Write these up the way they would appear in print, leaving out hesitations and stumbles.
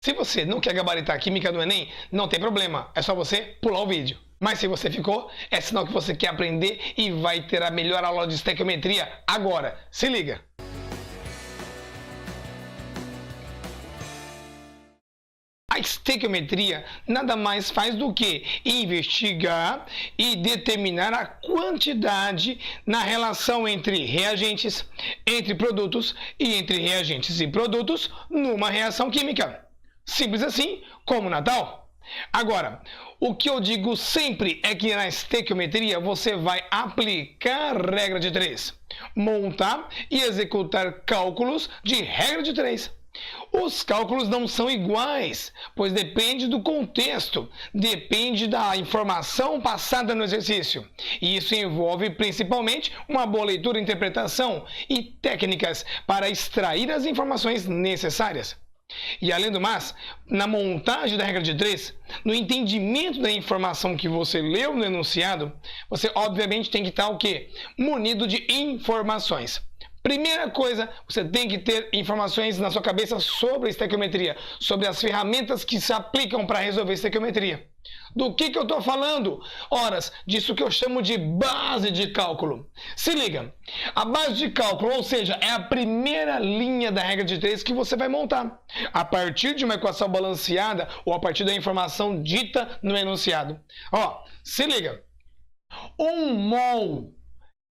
Se você não quer gabaritar a química do Enem, não tem problema, é só você pular o vídeo. Mas se você ficou, é sinal que você quer aprender e vai ter a melhor aula de estequiometria agora. Se liga! A estequiometria nada mais faz do que investigar e determinar a quantidade na relação entre reagentes, entre produtos e entre reagentes e produtos numa reação química. Simples assim como Natal. Agora, o que eu digo sempre é que na estequiometria você vai aplicar regra de 3, montar e executar cálculos de regra de 3. Os cálculos não são iguais, pois depende do contexto, depende da informação passada no exercício. E isso envolve principalmente uma boa leitura, interpretação e técnicas para extrair as informações necessárias. E além do mais, na montagem da regra de 3, no entendimento da informação que você leu no enunciado, você obviamente tem que estar o quê? Munido de informações. Primeira coisa, você tem que ter informações na sua cabeça sobre a estequiometria, sobre as ferramentas que se aplicam para resolver a estequiometria. Do que eu estou falando? Horas, disso que eu chamo de base de cálculo. Se liga, a base de cálculo, ou seja, é a primeira linha da regra de 3 que você vai montar, a partir de uma equação balanceada ou a partir da informação dita no enunciado. Se liga, 1 mol,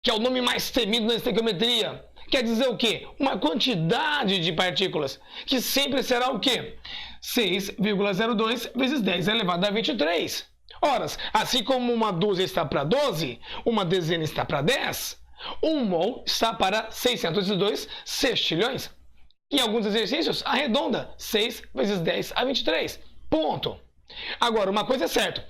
que é o nome mais temido na estequiometria, quer dizer o quê? Uma quantidade de partículas, que sempre será o quê? 6,02 vezes 10 elevado a 23. Horas, assim como uma dúzia está para 12, uma dezena está para 10, 1 mol está para 602 sextilhões. Em alguns exercícios, arredonda 6 vezes 10 a 23. Ponto. Agora, uma coisa é certa.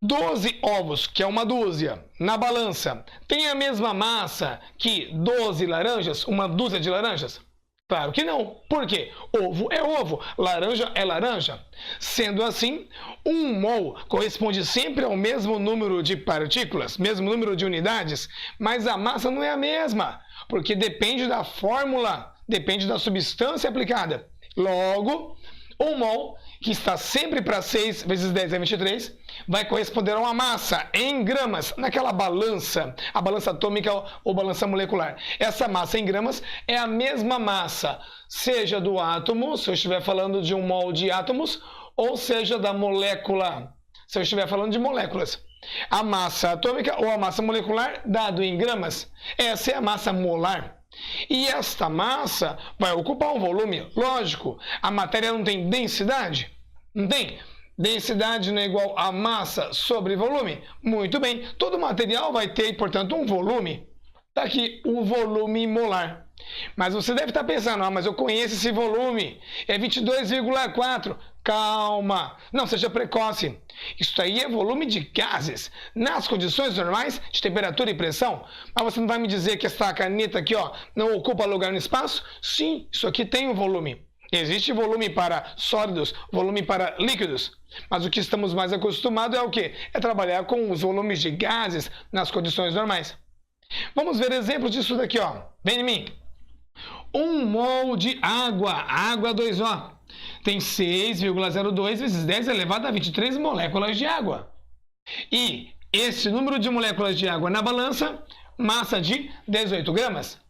12 ovos, que é uma dúzia, na balança, tem a mesma massa que 12 laranjas, uma dúzia de laranjas? Claro que não. Por quê? Ovo é ovo, laranja é laranja. Sendo assim, 1 mol corresponde sempre ao mesmo número de partículas, mesmo número de unidades, mas a massa não é a mesma, porque depende da fórmula, depende da substância aplicada. Logo, 1 mol, que está sempre para 6 vezes 10 a 23, vai corresponder a uma massa em gramas, naquela balança, a balança atômica ou balança molecular. Essa massa em gramas é a mesma massa, seja do átomo, se eu estiver falando de 1 mol de átomos, ou seja da molécula, se eu estiver falando de moléculas. A massa atômica ou a massa molecular, dado em gramas, essa é a massa molar. E esta massa vai ocupar um volume, lógico. A matéria não tem densidade? Não tem? Densidade não é igual a massa sobre volume? Muito bem, todo material vai ter, portanto, um volume. Está aqui o volume molar. Mas você deve estar pensando, mas eu conheço esse volume, é 22,4. Calma, não seja precoce. Isso aí é volume de gases, nas condições normais de temperatura e pressão. Mas você não vai me dizer que essa caneta aqui não ocupa lugar no espaço? Sim, isso aqui tem um volume. Existe volume para sólidos, volume para líquidos. Mas o que estamos mais acostumados é o quê? É trabalhar com os volumes de gases nas condições normais. Vamos ver exemplos disso daqui, Vem em mim. 1 mol de água, água 2O, tem 6,02 vezes 10 elevado a 23 moléculas de água. E esse número de moléculas de água na balança, massa de 18 gramas.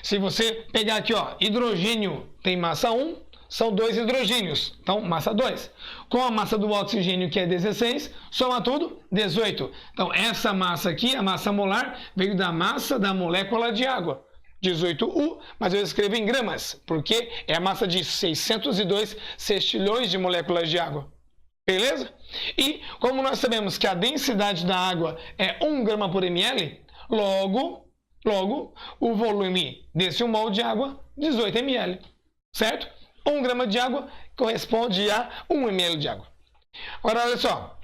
Se você pegar aqui, hidrogênio tem massa 1, são 2 hidrogênios, então massa 2. Com a massa do oxigênio, que é 16, soma tudo, 18. Então essa massa aqui, a massa molar, veio da massa da molécula de água. 18U, mas eu escrevo em gramas, porque é a massa de 602 sextilhões de moléculas de água. Beleza? E como nós sabemos que a densidade da água é 1 grama por ml, logo, o volume desse 1 mol de água, 18 ml. Certo? 1 grama de água corresponde a 1 ml de água. Agora, olha só.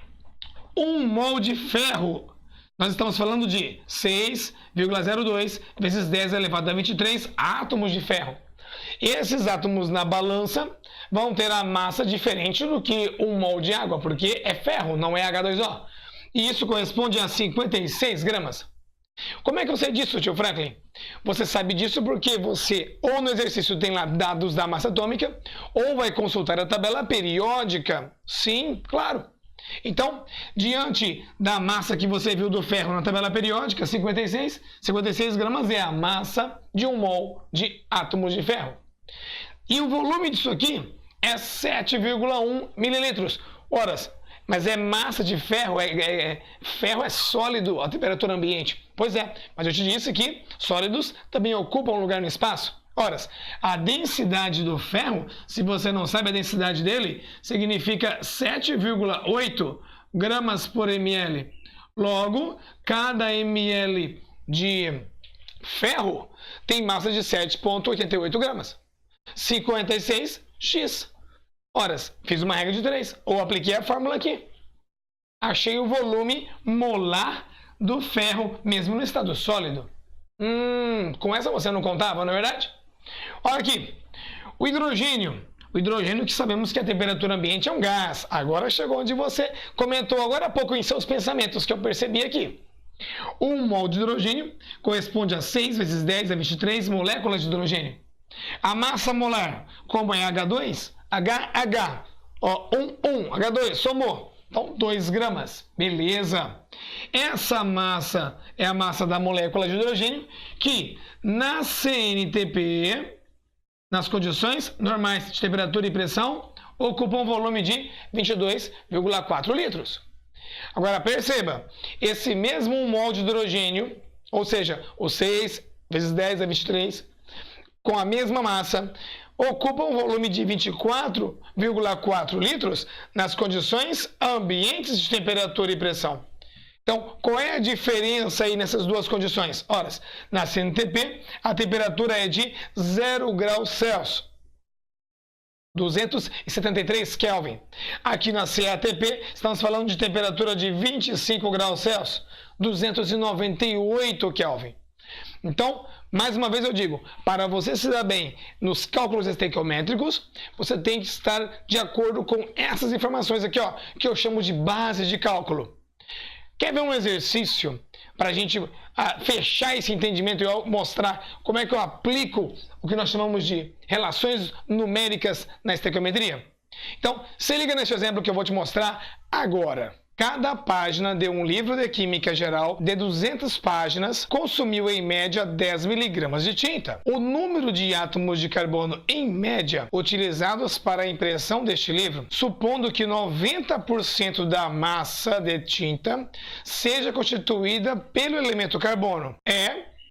1 mol de ferro, nós estamos falando de 6,02 vezes 10 elevado a 23 átomos de ferro. Esses átomos na balança vão ter a massa diferente do que 1 mol de água, porque é ferro, não é H2O. E isso corresponde a 56 gramas. Como é que eu sei disso, tio Franklin? Você sabe disso porque você ou no exercício tem lá dados da massa atômica, ou vai consultar a tabela periódica. Sim, claro. Então, diante da massa que você viu do ferro na tabela periódica, 56 gramas é a massa de 1 mol de átomos de ferro. E o volume disso aqui é 7,1 mililitros. Ora, mas é massa de ferro, ferro é sólido a temperatura ambiente. Pois é, mas eu te disse que sólidos também ocupam lugar no espaço. Ora, a densidade do ferro, se você não sabe a densidade dele, significa 7,8 gramas por ml. Logo, cada ml de ferro tem massa de 7,88 gramas. 56x. Ora, fiz uma regra de 3, ou apliquei a fórmula aqui. Achei o volume molar do ferro, mesmo no estado sólido. Com essa você não contava, não é verdade? Olha aqui, o hidrogênio que sabemos que a temperatura ambiente é um gás. Agora chegou onde você comentou agora há pouco em seus pensamentos, que eu percebi aqui. 1 mol de hidrogênio corresponde a 6 vezes 10 a 23 moléculas de hidrogênio. A massa molar, como é H2, HH, ó, 1, H2, somou. Então, 2 gramas. Beleza. Essa massa é a massa da molécula de hidrogênio que, na CNTP, nas condições normais de temperatura e pressão, ocupa um volume de 22,4 litros. Agora, perceba, esse mesmo 1 mol de hidrogênio, ou seja, o 6 vezes 10 a 23, com a mesma massa, ocupa um volume de 24,4 litros nas condições ambientes de temperatura e pressão. Então, qual é a diferença aí nessas duas condições? Ora, na CNTP, a temperatura é de 0 graus Celsius, 273 Kelvin. Aqui na CATP, estamos falando de temperatura de 25 graus Celsius, 298 Kelvin. Então, mais uma vez eu digo, para você se dar bem nos cálculos estequiométricos, você tem que estar de acordo com essas informações aqui, ó, que eu chamo de bases de cálculo. Quer ver um exercício para a gente fechar esse entendimento e eu mostrar como é que eu aplico o que nós chamamos de relações numéricas na estequiometria? Então, se liga nesse exemplo que eu vou te mostrar agora. Cada página de um livro de Química Geral de 200 páginas consumiu em média 10 miligramas de tinta. O número de átomos de carbono em média utilizados para a impressão deste livro, supondo que 90% da massa de tinta seja constituída pelo elemento carbono,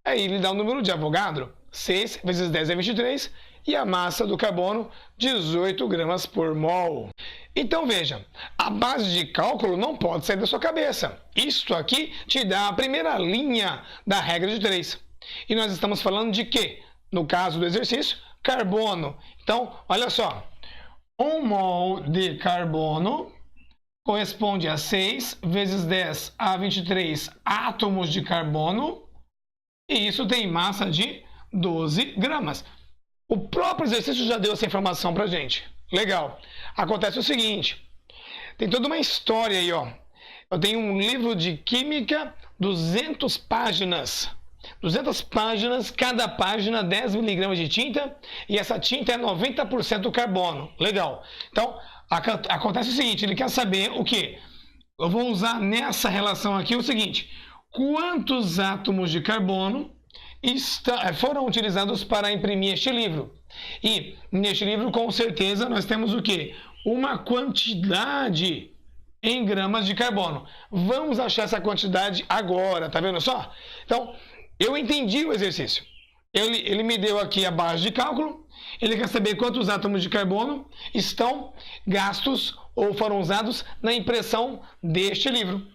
aí ele dá o número de Avogadro, 6 vezes 10 é 23, e a massa do carbono, 18 gramas por mol. Então veja, a base de cálculo não pode sair da sua cabeça. Isto aqui te dá a primeira linha da regra de 3. E nós estamos falando de quê? No caso do exercício, carbono. Então, olha só, 1 mol de carbono corresponde a 6 vezes 10 a 23 átomos de carbono, e isso tem massa de 12 gramas. O próprio exercício já deu essa informação para a gente. Legal. Acontece o seguinte, tem toda uma história aí, ó. Eu tenho um livro de química, 200 páginas. 200 páginas, cada página 10 miligramas de tinta, e essa tinta é 90% carbono. Legal. Então, acontece o seguinte, ele quer saber o quê? Eu vou usar nessa relação aqui o seguinte, quantos átomos de carbono foram utilizados para imprimir este livro. E neste livro, com certeza, nós temos o quê? Uma quantidade em gramas de carbono. Vamos achar essa quantidade agora, tá vendo só? Então, eu entendi o exercício. Ele me deu aqui a base de cálculo, ele quer saber quantos átomos de carbono estão gastos ou foram usados na impressão deste livro.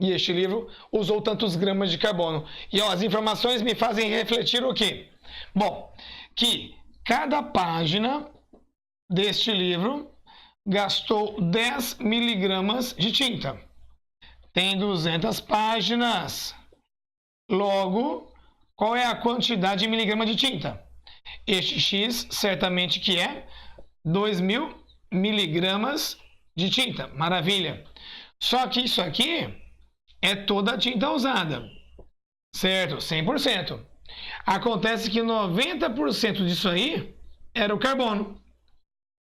E este livro usou tantos gramas de carbono. E ó, as informações me fazem refletir o quê? Bom, que cada página deste livro gastou 10 miligramas de tinta. Tem 200 páginas. Logo, qual é a quantidade em miligramas de tinta? Este X, certamente que é 2.000 miligramas de tinta. Maravilha. Só que isso aqui é toda a tinta usada. Certo, 100%. Acontece que 90% disso aí era o carbono.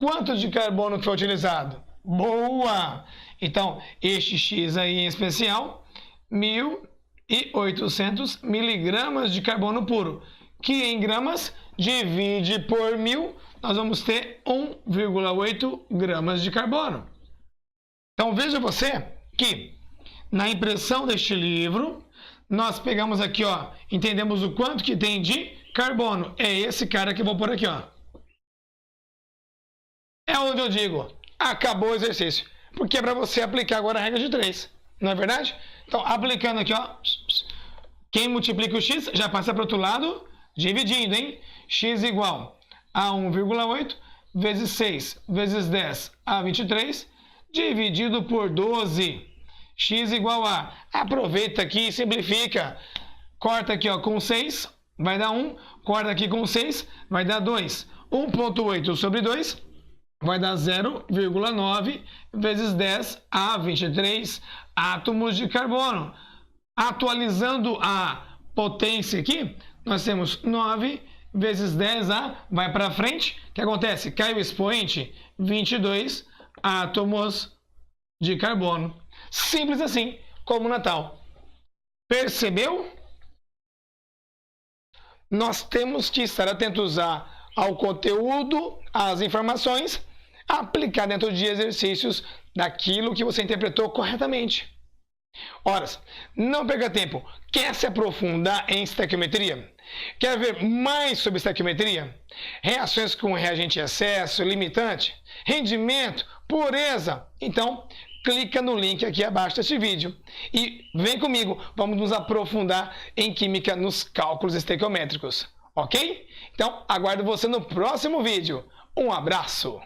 Quanto de carbono foi utilizado? Boa! Então, este X aí em especial, 1.800 miligramas de carbono puro, que em gramas divide por 1.000, nós vamos ter 1,8 gramas de carbono. Então, veja você que na impressão deste livro, nós pegamos aqui, ó, entendemos o quanto que tem de carbono. É esse cara que eu vou pôr aqui, ó. É onde eu digo, acabou o exercício. Porque é para você aplicar agora a regra de 3. Não é verdade? Então, aplicando aqui, ó. Quem multiplica o x já passa para o outro lado, dividindo, hein? X igual a 1,8 vezes 6 vezes 10 a 23, dividido por 12. X igual a... Aproveita aqui e simplifica. Corta aqui, ó, com 6, vai dar 1. Corta aqui com 6, vai dar 2. 1,8 sobre 2 vai dar 0,9 vezes 10 a 23 átomos de carbono. Atualizando a potência aqui, nós temos 9 vezes 10A, vai para frente. O que acontece? Cai o expoente, 22 átomos de carbono. Simples assim, como Natal. Percebeu? Nós temos que estar atentos ao conteúdo, às informações, aplicar dentro de exercícios daquilo que você interpretou corretamente. Ora, não perca tempo. Quer se aprofundar em estequiometria? Quer ver mais sobre estequiometria? Reações com reagente em excesso, limitante, rendimento, pureza? Então, clica no link aqui abaixo deste vídeo e vem comigo, vamos nos aprofundar em química nos cálculos estequiométricos, ok? Então, aguardo você no próximo vídeo. Um abraço!